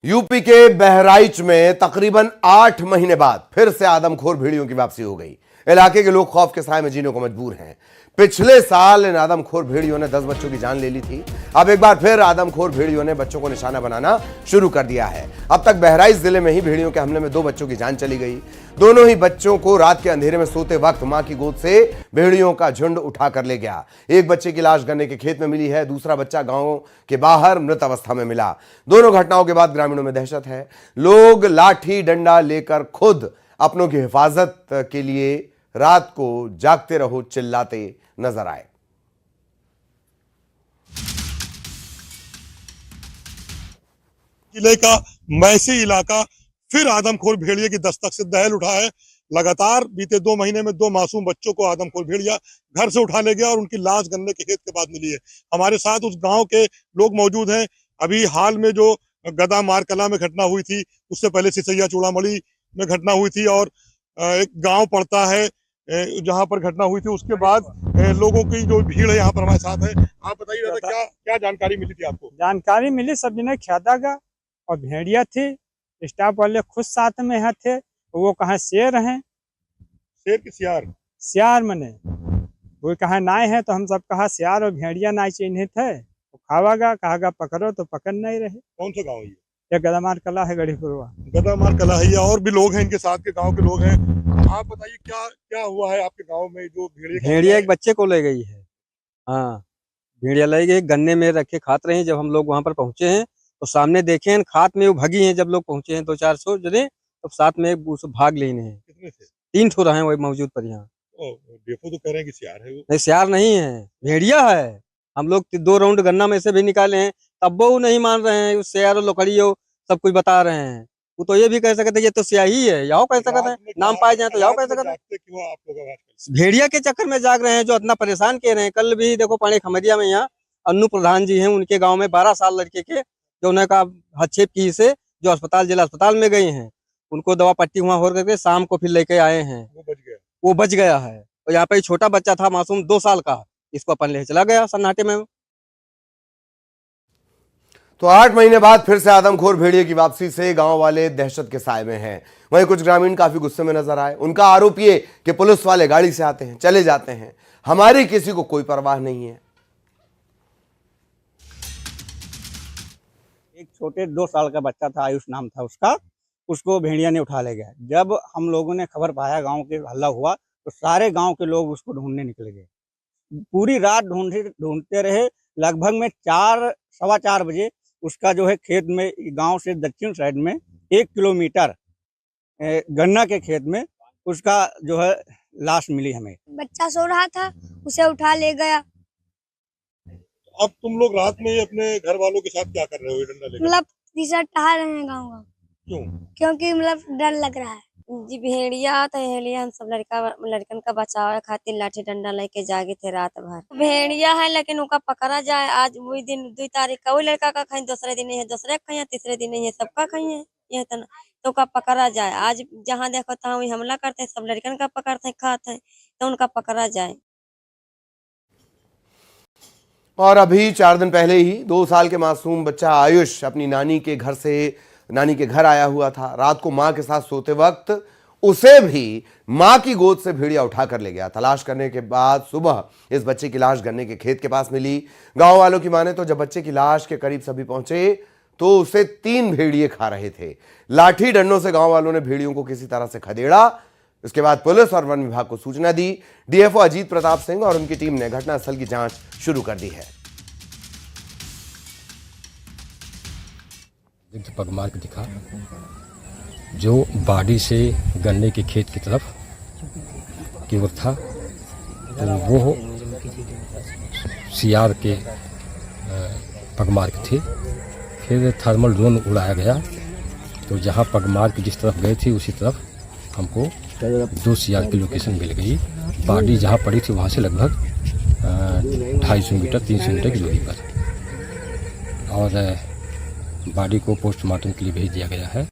UP के बहराइच में तकरीबन 8 महीने बाद फिर से आदमखोर भेड़ियों की वापसी हो गई। इलाके के लोग खौफ के साए में जीने को मजबूर हैं। पिछले साल इन आदमखोर भेड़ियों ने 10 बच्चों की जान ले ली थी। अब एक बार फिर आदमखोर भेड़ियों ने बच्चों को निशाना बनाना शुरू कर दिया है। अब तक बहराइच जिले में ही भेड़ियों के हमले में 2 बच्चों की जान चली गई। दोनों ही बच्चों को रात के अंधेरे में सोते वक्त मां की गोद से भेड़ियों का झुंड उठा कर ले गया। एक बच्चे की लाश गन्ने के खेत में मिली है, दूसरा बच्चा गांव के बाहर मृत अवस्था में मिला। दोनों घटनाओं के बाद ग्रामीणों में दहशत है। लोग लाठी डंडा लेकर खुद अपनों की हिफाजत के लिए रात को जागते रहो चिल्लाते नजर आए। किले का मैसी इलाका फिर आदमखोर भेड़िए की दस्तक से दहल उठा है। लगातार बीते 2 महीने में 2 मासूम बच्चों को आदमखोर भेड़िया घर से उठा ले गया और उनकी लाश गन्ने के खेत के पास मिली है। हमारे साथ उस गांव के लोग मौजूद हैं। अभी हाल में जो गदा मारकला में घटना हुई थी, उससे पहले सिसैया चूड़ामणि में घटना हुई थी और एक गांव पड़ता है जहां पर घटना हुई थी। उसके बाद लोगों की जो भीड़ है यहाँ पर हमारे साथ है। आप बताइए दादा, क्या जानकारी मिली थी आपको? जानकारी मिली, सब जने ख्यादा का और भेड़िया थी। स्टाफ वाले खुद साथ में यहाँ थे। वो कहा शेर हैं। शेर की सियार? सियार मने वो कहा नाय है, तो हम सब कहा सियार और भेड़िया नाय चिन्हित है, तो खावागा कहागा पकड़ो, तो पकड़ नहीं रहे। कौन सा गाँव है ये गदामार कला है, गढ़ीपुरवा गदामार कला है। और भी लोग हैं इनके साथ के गाँव के लोग हैं। आप बताइए क्या हुआ है आपके गाँव में? जो भेड़िया एक बच्चे को ले गई है। हाँ, भेड़िया ले गई, गन्ने में रखे खात रहे हैं। जब हम लोग वहां पर पहुंचे हैं तो सामने देखे हैं खात में वो भगी हैं। जब लोग पहुंचे हैं 200-400 जने, तो साथ में एक भाग लेने हैं। कितने थे? 3 ठो रहे वही मौजूद पर यहाँ। देखो तो कह रहे हैं कि सियार है वो। नहीं, सियार नहीं है, भेड़िया है। हम लोग 2 राउंड गन्ना में से भी निकाले हैं, तब वो नहीं मान रहे हैं। सियार लोकड़ी हो सब कुछ बता रहे हैं। वो तो ये भी कह सकते ये तो स्याही है, याओ कह सकते हैं, नाम पाए जाए तो याओ कह सकते हैं। भेड़िया के चक्कर में जाग रहे हैं, जो इतना परेशान किए रहे हैं। कल भी देखो पानी खमरिया में यहाँ अन्नू प्रधान जी हैं, उनके गांव में 12 साल लड़के के जो उन्हें का हस्तक्षेप की से जो जिला अस्पताल में गए हैं, उनको दवा पट्टी वहां हो करके शाम को फिर लेके आए हैं। वो बच गया है। और यहाँ पे छोटा बच्चा था मासूम 2 साल का, इसको अपन ले चला गया सन्नाटे में। तो 8 महीने बाद फिर से आदमखोर भेड़िए की वापसी से गांव वाले दहशत के साए में हैं। वहीं कुछ ग्रामीण काफी गुस्से में नजर आए। उनका आरोप ये कि पुलिस वाले गाड़ी से आते हैं, चले जाते हैं, हमारी किसी को कोई परवाह नहीं है। एक छोटे 2 साल का बच्चा था, आयुष नाम था उसका, उसको भेड़िया ने उठा ले गया। जब हम लोगों ने खबर पाया, गांव के हल्ला हुआ, तो सारे गांव के लोग उसको ढूंढने निकल गए। पूरी रात ढूंढते रहे। लगभग में 4-4:15 बजे उसका जो है खेत में, गांव से दक्षिण साइड में 1 किलोमीटर गन्ना के खेत में उसका जो है लाश मिली हमें। बच्चा सो रहा था, उसे उठा ले गया। अब तुम लोग रात में अपने घर वालों के साथ क्या कर रहे हो? डंडा लेकर मतलब तीसरा टहल रहे हैं गाँव। क्यों? क्योंकि मतलब डर लग रहा है जी। भेड़िया तो हेलिया हम सब लड़कन का बचाव खातिर लाठी डंडा लेके जागे थे रात भर। भेड़िया है लेकिन उनका पकड़ा जाए। आज वही दिन 2 तारीख का, वही लड़का का खाई, दूसरे दिन है, दूसरे खाई, तीसरे दिन है, सबका खाई है ये तो का पकड़ा जाए। आज जहाँ देखो तहाँ वही हमला करते हैं, सब लड़कन का पकड़ते हैं, खाते हैं, तो उनका पकड़ा जाए। और अभी 4 दिन पहले ही 2 साल के मासूम बच्चा आयुष अपनी नानी के घर आया हुआ था। रात को मां के साथ सोते वक्त उसे भी मां की गोद से भेड़िया उठा कर ले गया। तलाश करने के बाद सुबह इस बच्चे की लाश गन्ने के खेत के पास मिली। गांव वालों की माने तो जब बच्चे की लाश के करीब सभी पहुंचे तो उसे 3 भेड़िए खा रहे थे। लाठी डंडों से गांव वालों ने भेड़ियों को किसी तरह से खदेड़ा। इसके बाद पुलिस और वन विभाग को सूचना दी। डीएफओ अजीत प्रताप सिंह और उनकी टीम ने घटनास्थल की जांच शुरू कर दी है। पगमार्क दिखा जो बाड़ी से गन्ने के खेत की तरफ की ओर था, तो वो सियार के पगमार्क थे। फिर थर्मल ड्रोन उड़ाया गया, तो जहाँ पगमार्क जिस तरफ गए थे उसी तरफ हमको 2 सियार की लोकेशन मिल गई। बाड़ी जहाँ पड़ी थी वहाँ से लगभग 250 मीटर 300 मीटर की दूरी पर। और बॉडी को पोस्टमार्टम के लिए भेज दिया गया है।